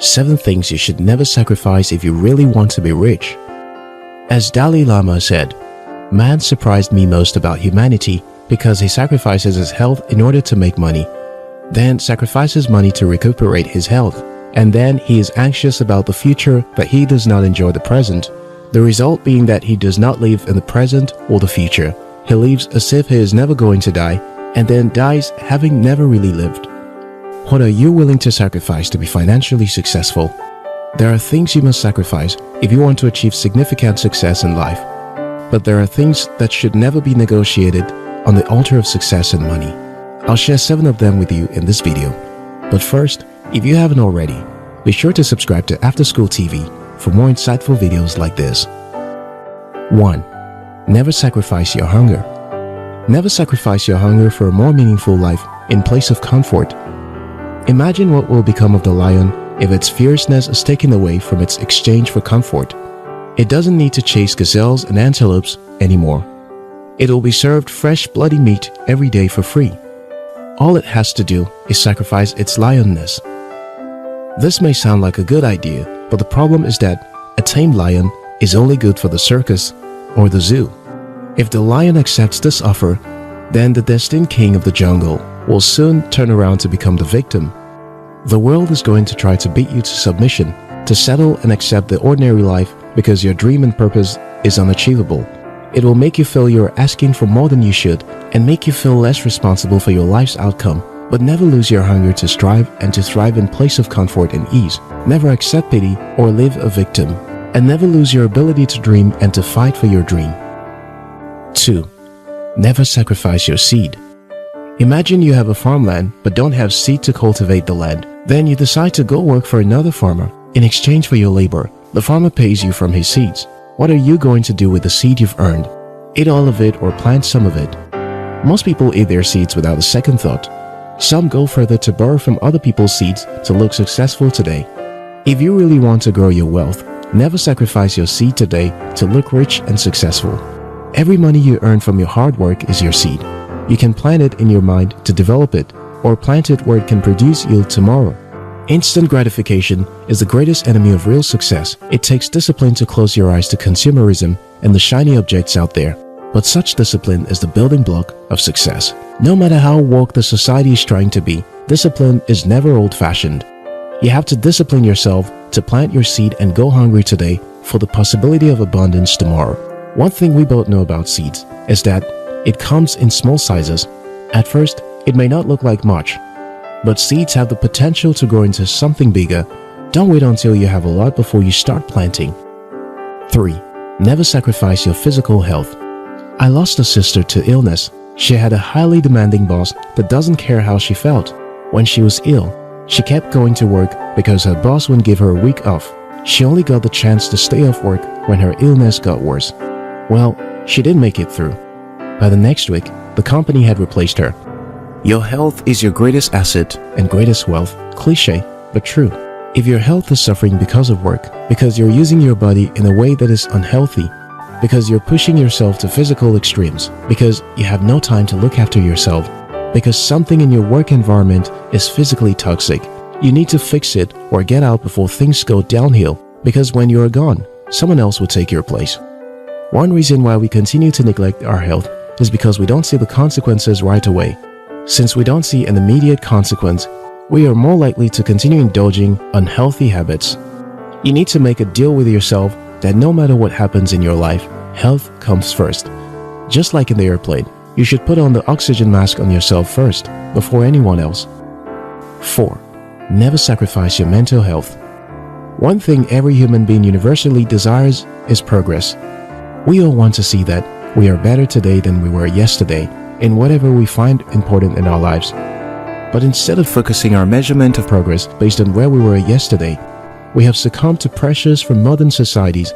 7 things you should never sacrifice if you really want to be rich. As Dalai Lama said, man surprised me most about humanity because he sacrifices his health in order to make money, then sacrifices money to recuperate his health, and then he is anxious about the future but he does not enjoy the present, the result being that he does not live in the present or the future. He lives as if he is never going to die and then dies having never really lived. What are you willing to sacrifice to be financially successful? There are things you must sacrifice if you want to achieve significant success in life. But there are things that should never be negotiated on the altar of success and money. I'll share 7 of them with you in this video. But first, if you haven't already, be sure to subscribe to After School TV for more insightful videos like this. 1. Never sacrifice your hunger. Never sacrifice your hunger for a more meaningful life in place of comfort. Imagine what will become of the lion if its fierceness is taken away from its exchange for comfort. It doesn't need to chase gazelles and antelopes anymore. It will be served fresh bloody meat every day for free. All it has to do is sacrifice its lionness. This may sound like a good idea, but the problem is that a tamed lion is only good for the circus or the zoo. If the lion accepts this offer, then the destined king of the jungle will soon turn around to become the victim. The world is going to try to beat you to submission, to settle and accept the ordinary life because your dream and purpose is unachievable. It will make you feel you're asking for more than you should and make you feel less responsible for your life's outcome. But never lose your hunger to strive and to thrive in place of comfort and ease. Never accept pity or live a victim. And never lose your ability to dream and to fight for your dream. 2. Never sacrifice your seed. Imagine you have a farmland but don't have seed to cultivate the land. Then you decide to go work for another farmer. In exchange for your labor, the farmer pays you from his seeds. What are you going to do with the seed you've earned? Eat all of it or plant some of it? Most people eat their seeds without a second thought. Some go further to borrow from other people's seeds to look successful today. If you really want to grow your wealth, never sacrifice your seed today to look rich and successful. Every money you earn from your hard work is your seed. You can plant it in your mind to develop it, or plant it where it can produce yield tomorrow. Instant gratification is the greatest enemy of real success. It takes discipline to close your eyes to consumerism and the shiny objects out there. But such discipline is the building block of success. No matter how woke the society is trying to be, discipline is never old-fashioned. You have to discipline yourself to plant your seed and go hungry today for the possibility of abundance tomorrow. One thing we both know about seeds is that it comes in small sizes. At first, it may not look like much, but seeds have the potential to grow into something bigger. Don't wait until you have a lot before you start planting. 3. Never sacrifice your physical health. I lost a sister to illness. She had a highly demanding boss that doesn't care how she felt. When she was ill, she kept going to work because her boss wouldn't give her a week off. She only got the chance to stay off work when her illness got worse. Well, she didn't make it through. By the next week, the company had replaced her. Your health is your greatest asset and greatest wealth. Cliché, but true. If your health is suffering because of work, because you're using your body in a way that is unhealthy, because you're pushing yourself to physical extremes, because you have no time to look after yourself, because something in your work environment is physically toxic, you need to fix it or get out before things go downhill, because when you are gone, someone else will take your place. One reason why we continue to neglect our health is because we don't see the consequences right away. Since we don't see an immediate consequence, we are more likely to continue indulging unhealthy habits. You need to make a deal with yourself that no matter what happens in your life, health comes first. Just like in the airplane, you should put on the oxygen mask on yourself first, before anyone else. 4. Never sacrifice your mental health. One thing every human being universally desires is progress. We all want to see that we are better today than we were yesterday in whatever we find important in our lives. But instead of focusing our measurement of progress based on where we were yesterday, we have succumbed to pressures from modern societies.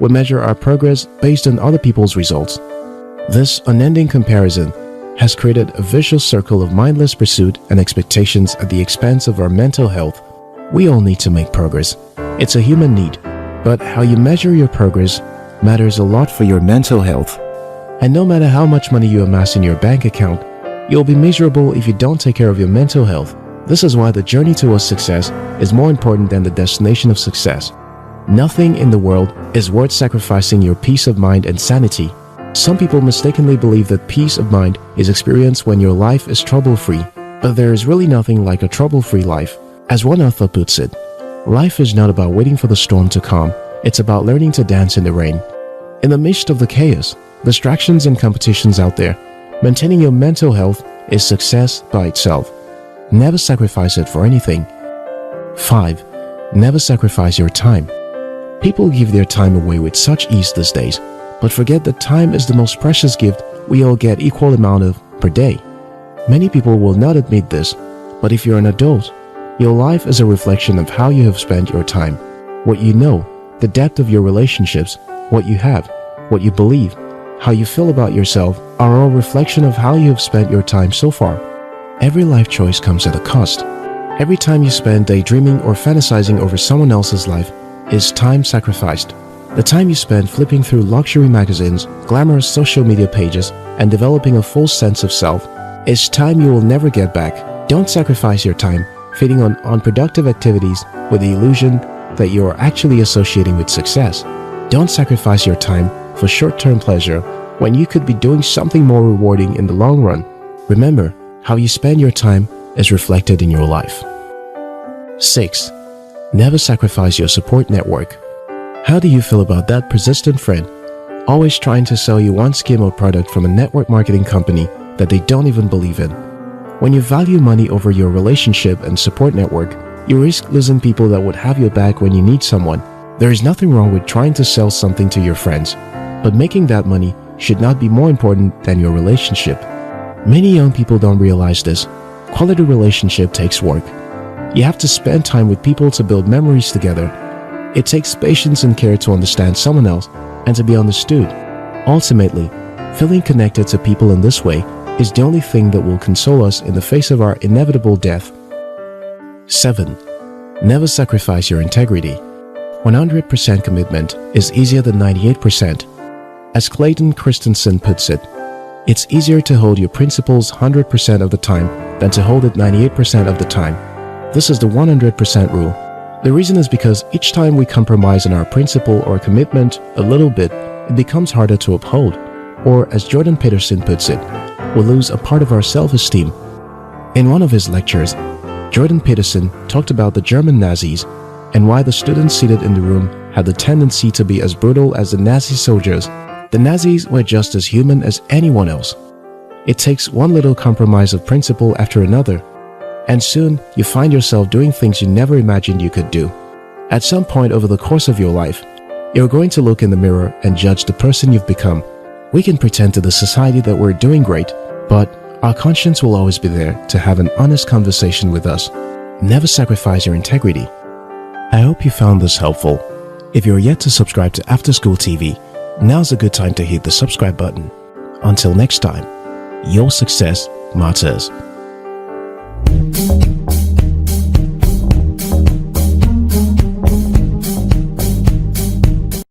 We measure our progress based on other people's results. This unending comparison has created a vicious circle of mindless pursuit and expectations at the expense of our mental health. We all need to make progress. It's a human need. But how you measure your progress matters a lot for your mental health. And no matter how much money you amass in your bank account, you'll be miserable if you don't take care of your mental health. This is why the journey towards success is more important than the destination of success. Nothing in the world is worth sacrificing your peace of mind and sanity. Some people mistakenly believe that peace of mind is experienced when your life is trouble-free, but there is really nothing like a trouble-free life. As one author puts it, life is not about waiting for the storm to calm, it's about learning to dance in the rain. In the midst of the chaos, distractions and competitions out there, maintaining your mental health is success by itself. Never sacrifice it for anything. 5. Never sacrifice your time. People give their time away with such ease these days, but forget that time is the most precious gift we all get equal amount of per day. Many people will not admit this, but if you're an adult, your life is a reflection of how you have spent your time. What you know, the depth of your relationships, what you have, what you believe, how you feel about yourself are all reflection of how you have spent your time so far. Every life choice comes at a cost. Every time you spend daydreaming or fantasizing over someone else's life is time sacrificed. The time you spend flipping through luxury magazines, glamorous social media pages, and developing a full sense of self is time you will never get back. Don't sacrifice your time feeding on unproductive activities with the illusion that you are actually associating with success. Don't sacrifice your time for short-term pleasure when you could be doing something more rewarding in the long run. Remember, how you spend your time is reflected in your life. 6. Never sacrifice your support network. How do you feel about that persistent friend, always trying to sell you one scheme or product from a network marketing company that they don't even believe in? When you value money over your relationship and support network, you risk losing people that would have your back when you need someone. There is nothing wrong with trying to sell something to your friends, but making that money should not be more important than your relationship. Many young people don't realize this. Quality relationship takes work. You have to spend time with people to build memories together. It takes patience and care to understand someone else and to be understood. Ultimately, feeling connected to people in this way is the only thing that will console us in the face of our inevitable death. 7. Never sacrifice your integrity. 100% commitment is easier than 98%. As Clayton Christensen puts it, it's easier to hold your principles 100% of the time than to hold it 98% of the time. This is the 100% rule. The reason is because each time we compromise on our principle or commitment a little bit, it becomes harder to uphold. Or as Jordan Peterson puts it, we lose a part of our self-esteem. In one of his lectures, Jordan Peterson talked about the German Nazis and why the students seated in the room had the tendency to be as brutal as the Nazi soldiers. The Nazis were just as human as anyone else. It takes one little compromise of principle after another, and soon you find yourself doing things you never imagined you could do. At some point over the course of your life, you're going to look in the mirror and judge the person you've become. We can pretend to the society that we're doing great, but our conscience will always be there to have an honest conversation with us. Never sacrifice your integrity. I hope you found this helpful. If you're yet to subscribe to After School TV, now's a good time to hit the subscribe button. Until next time, your success matters.